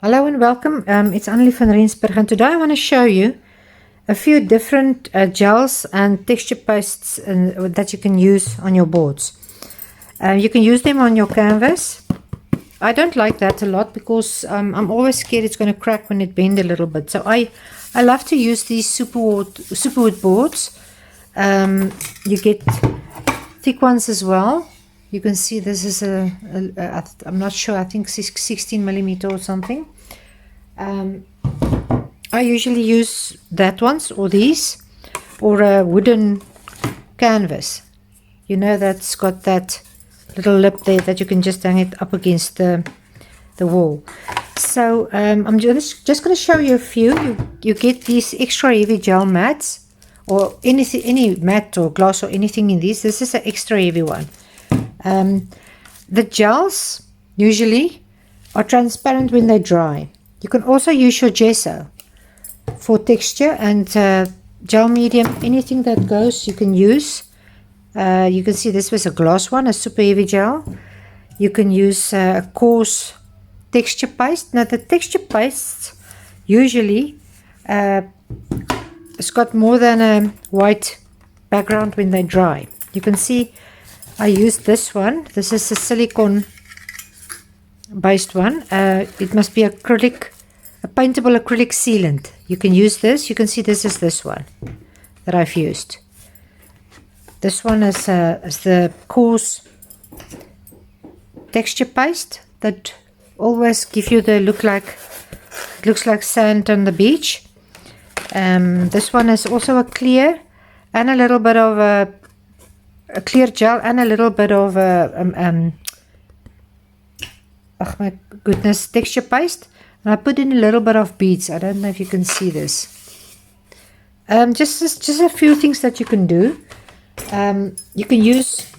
Hello and welcome. It's Annelie van Rensburg, and today I want to show you a few different gels and texture pastes that you can use on your boards. You can use them on your canvas. I don't like that a lot because I'm always scared it's going to crack when it bends a little bit. So I love to use these Superwood boards. You get thick ones as well. You can see this is I'm not sure, I think 16 millimeter or something. I usually use that ones or these, or a wooden canvas. You know, that's got that little lip there that you can just hang it up against the wall. So I'm just going to show you a few. You get these extra heavy gel mats, or any mat or glass or anything in these. This is an extra heavy one. The gels usually are transparent when they dry. You can also use your gesso for texture, and gel medium, anything that goes you can use. You can see this was a glass one, a super heavy gel. You can use a coarse texture paste. Now the texture paste usually it's got more than a white background when they dry. You can see I used this one. This is a silicone based one. It must be a paintable acrylic sealant. You can use this. You can see this is this one that I've used. This one is the coarse texture paste that always give you the looks like sand on the beach. This one is also a clear and a little bit of a clear gel and a little bit of oh my goodness, texture paste, and I put in a little bit of beads. I don't know if you can see this. Just a few things that you can do. You can use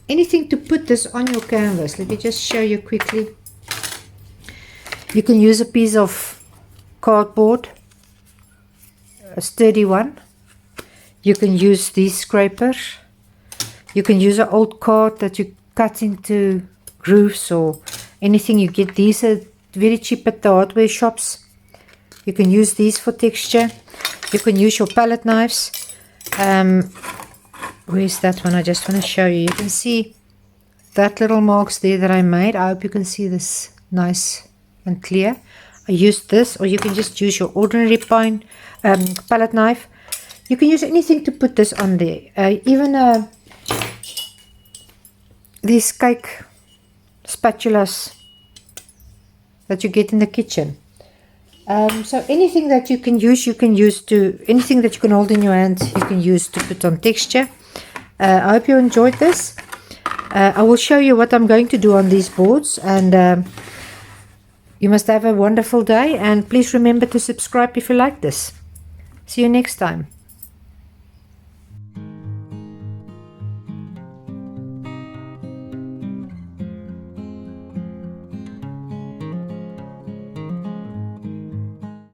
anything to put this on your canvas. Let me just show you quickly. You can use a piece of cardboard, a sturdy one. You can use these scrapers. You can use an old card that you cut into grooves or anything. You get these are very cheap at the hardware shops. You can use these for texture. You can use your palette knives. Where's that one? I just want to show you. You can see that little marks there that I made. I hope you can see this nice and clear. I used this, or you can just use your ordinary palette knife. You can use anything to put this on there. Even these cake spatulas that you get in the kitchen. So anything that you can use anything that you can hold in your hand, you can use to put on texture. I hope you enjoyed this. I will show you what I'm going to do on these boards, and you must have a wonderful day, and please remember to subscribe if you like this. See you next time.